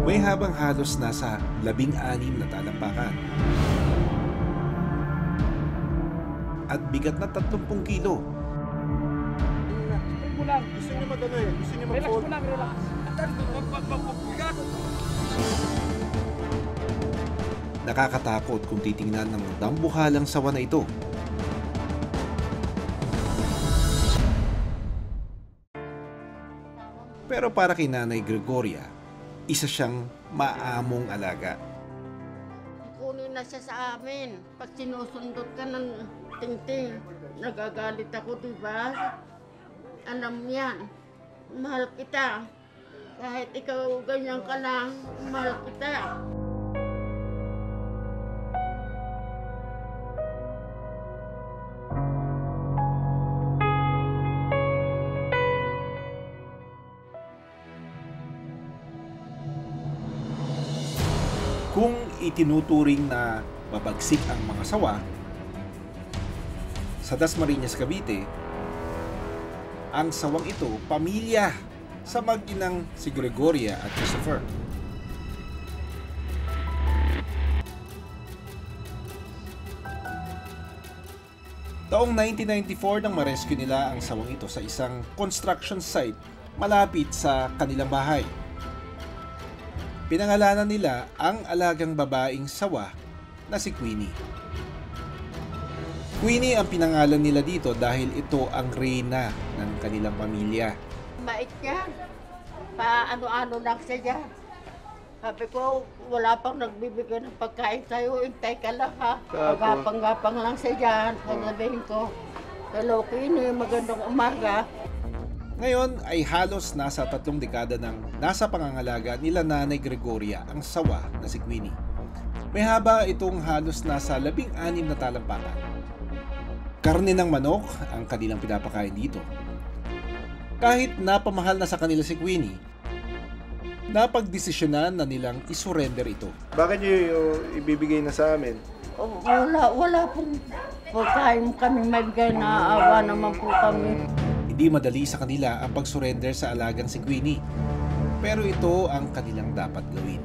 May habang halos nasa 16 na talampakan at bigat na 30 kilo. Gusto niyo mag-ano eh? Gusto niyo mag-fold? Relax mo lang, relax. Nakakatakot kung titingnan ng dambuhalang sawa na ito. Pero para kay Nanay Gregoria, isa siyang maamong alaga. Kunin na siya sa amin. Pag sinusundot ka ng tingting, nagagalit ako, diba? Alam yan. Mahal kita. Kahit ikaw ganyan ka lang, mahal kita. Kung itinuturing na babagsik ang mga sawa, sa Dasmariñas, Cavite, ang sawang ito pamilya sa mag-inang si Gregoria at Christopher. Taong 1994 nang ma-rescue nila ang sawang ito sa isang construction site malapit sa kanilang bahay. Pinangalanan nila ang alagang babaeng sawa na si Queenie. Queenie ang pinangalan nila dito dahil ito ang reyna ng kanilang pamilya. Mait yan. Paano-ano lang siya dyan. Sabi ko, wala pang nagbibigay ng pagkain sa'yo, hintay ka lang ha. Gapang-gapang lang siya dyan. Sasabihin ko, hello Queenie, magandang umaga. Ngayon ay halos nasa 3 dekada nang nasa pangangalaga nila Nanay Gregoria ang sawa na si Queenie. May haba itong halos nasa 16 na talampakan. Karne ng manok ang kanilang pinapakain dito. Kahit napamahal na sa kanila si Queenie, napagdesisyonan na nilang isurrender ito. Bakit niyo ibibigay na sa amin? Wala pong pagkain kami magbigay, naawa naman po kami. Hindi madali sa kanila ang pag-surrender sa alagang si Queenie. Pero ito ang kanilang dapat gawin.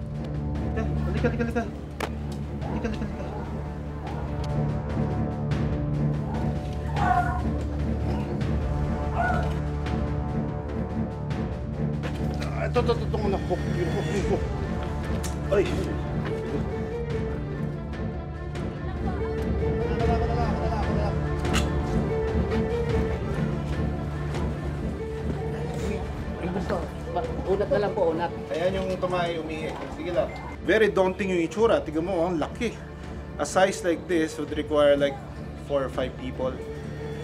Halika. Ito muna ko. Ay! Unat na lang po, unat. Ayan yung tumae umihi. Sige lang. Very daunting yung itsura. Tignan mo, ang laki. A size like this would require like 4 or 5 people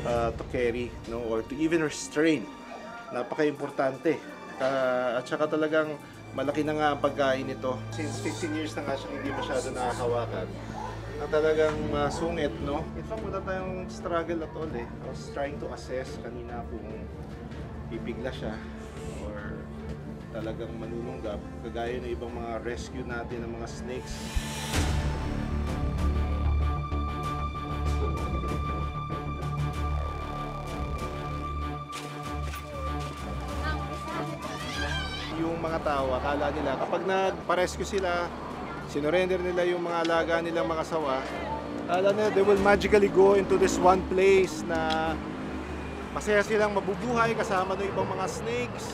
to carry, no, or to even restrain. Napaka-importante. At saka talagang malaki na nga ang pagkain nito. Since 15 years na nga siyang hindi masyado nakakawakan. Na talagang sungit, no? In fact, wala tayong struggle at all eh. I was trying to assess kanina kung pipigla siya or talagang manununggab, kagaya ng ibang mga rescue natin ng mga snakes. Yung mga tao, akala nila kapag nagpa-rescue sila, sinurrender nila yung mga alaga nilang mga sawa, akala nila they will magically go into this one place na masaya silang mabubuhay kasama ng ibang mga snakes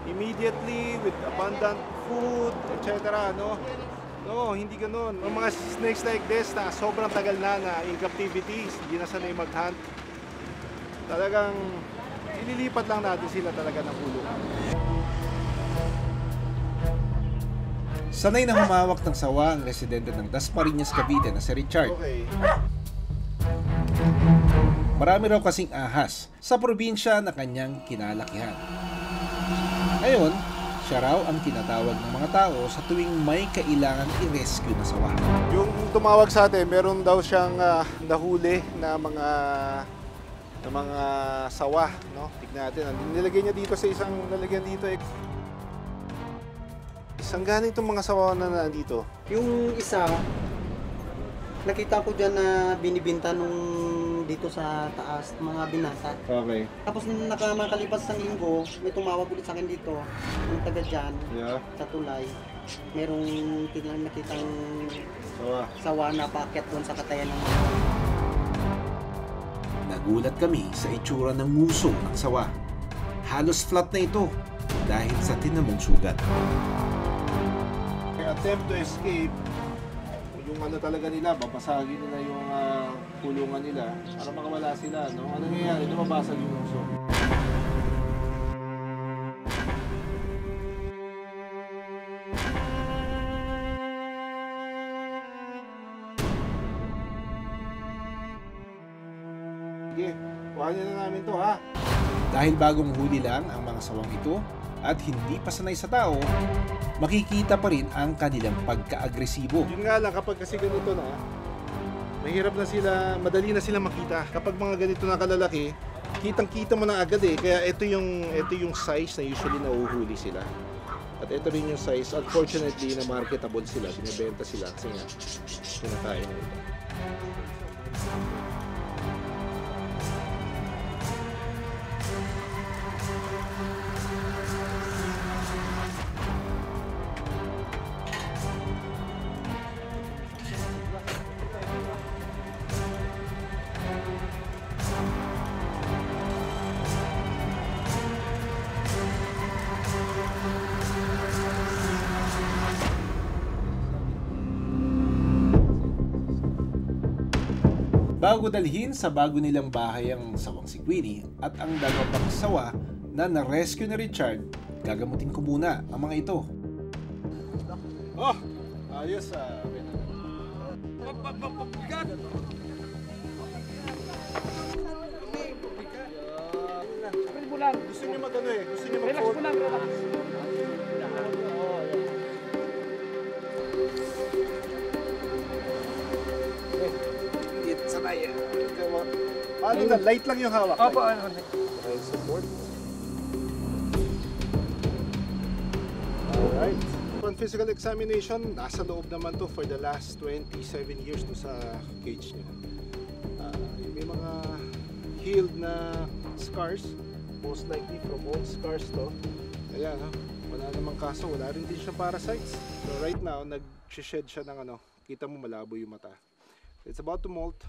immediately with abundant food, etc. No, hindi ganun. Yung mga snakes like this na sobrang tagal na in captivity, hindi na sanay mag-hunt, talagang ililipat lang natin sila talaga ng kulungan. Sanay na humawak ng sawa ang residente ng Dasmariñas, Cavite na si Richard. Okay. Marami raw kasing ahas sa probinsya na kanyang kinalakihan. Ngayon, siya raw ang tinatawag ng mga tao sa tuwing may kailangan i-rescue na sawa. Yung tumawag sa atin, meron daw siyang nahuli na mga sawa, no? Tignan natin. Nilagay niya dito sa isang lalagyan dito eh. Saan galing itong mga sawa na nandito? Yung isa, nakita ko dyan na binibinta nung dito sa taas, mga binata. Okay. Tapos nung makalipas ng linggo, may tumawag ulit sa akin dito, yung taga dyan, Yeah. sa tulay. merong nakitang sawa na paakyat doon sa katayan ng Nagulat kami sa itsura ng nguso ng sawa. Halos flat na ito dahil sa tinamong sugat. Attempt to escape, yung ano talaga nila, babasagin nila yung kulungan nila para makawala sila, no? Ano nangyayari? Lumabasag yung uso. Sige, kuhanin na namin to, ha? Dahil bagong huli lang ang mga sawang ito at hindi pa sanay sa tao, makikita pa rin ang kanilang pagka-agresibo. Yun nga lang, kapag kasi ganito na, mahirap na sila, madali na sila makita. Kapag mga ganito na kalalaki, kitang-kita mo na agad eh. Kaya ito yung size na usually nauhuli sila. At ito rin yung size, unfortunately, na marketable sila, binibenta sila kasi nga, kinakain na ito. Bago dalhin sa bago nilang bahay ang sawang si Queenie at ang dalawang pang sawa na na-rescue ni Richard, gagamutin ko muna ang mga ito. Oh! Ayos Gusto niyo mag-ano eh? Gusto niyo mag-relax mo lang, relax. Paano na? Light lang yung hawak. Opo, ano? Okay, support. Alright. On physical examination, nasa loob naman to for the last 27 years to sa cage niya. May mga healed na scars, most likely from old scars to. Ayan, wala namang kaso, wala rin din siyang parasites. So right now, nag-shed siya ng ano, kita mo malabo yung mata. It's about to molt.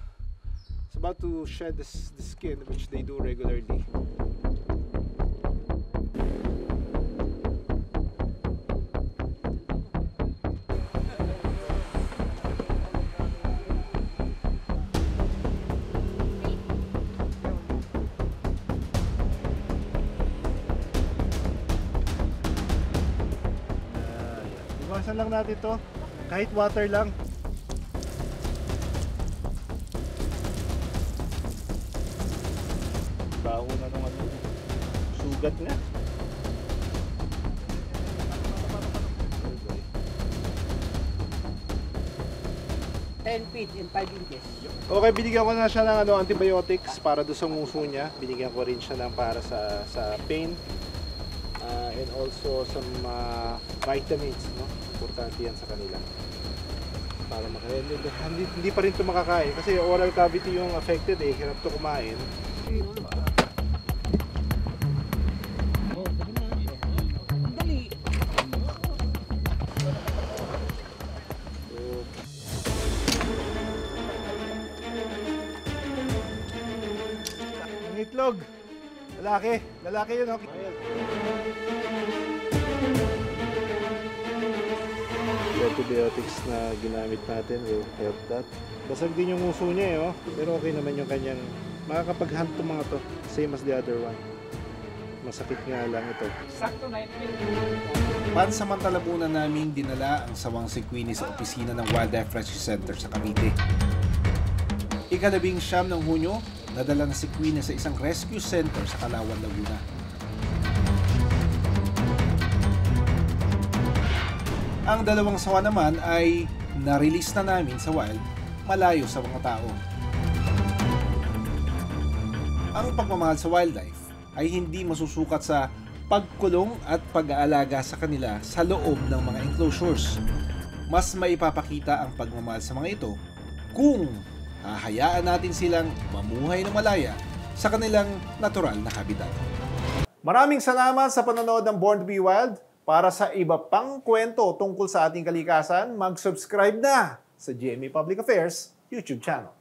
It's about to shed the skin, which they do regularly. Iwasan lang natin to, kahit water lang. Baho na nung ano, sugat niya. feet in 5 inches. Okay, binigyan ko na siya ng ano, antibiotics para do sa nguso niya. Binigyan ko rin siya ng para sa pain. And also some vitamins, no? Importante yan sa kanila. Para makain. Hindi pa rin ito makakain kasi oral cavity yung affected eh. Hirap ito kumain. Ang itlog. Lalaki yun, okay. The antibiotics na ginamit natin will help that. Basag din yung uso niya eh, oh. Pero okay naman yung kanyang makakapag-hunt to mga to. Same as the other one. Masakit nga lang ito. Sakto na ito. Pansamantala muna naming dinala ang sawang si Queenie sa opisina ng Wildlife Rescue Center sa Cavite. Ika-19 ng Hunyo, nadala na si Queenie sa isang rescue center sa Calauan, Laguna. Ang dalawang sawa naman ay na-release na namin sa wild malayo sa mga tao. Ang pagmamahal sa wildlife ay hindi masusukat sa pagkulong at pag-aalaga sa kanila sa loob ng mga enclosures. Mas maipapakita ang pagmamahal sa mga ito kung hahayaan natin silang mamuhay ng malaya sa kanilang natural na habitat. Maraming salamat sa panonood ng Born to be Wild. Para sa iba pang kwento tungkol sa ating kalikasan, mag-subscribe na sa GMA Public Affairs YouTube channel.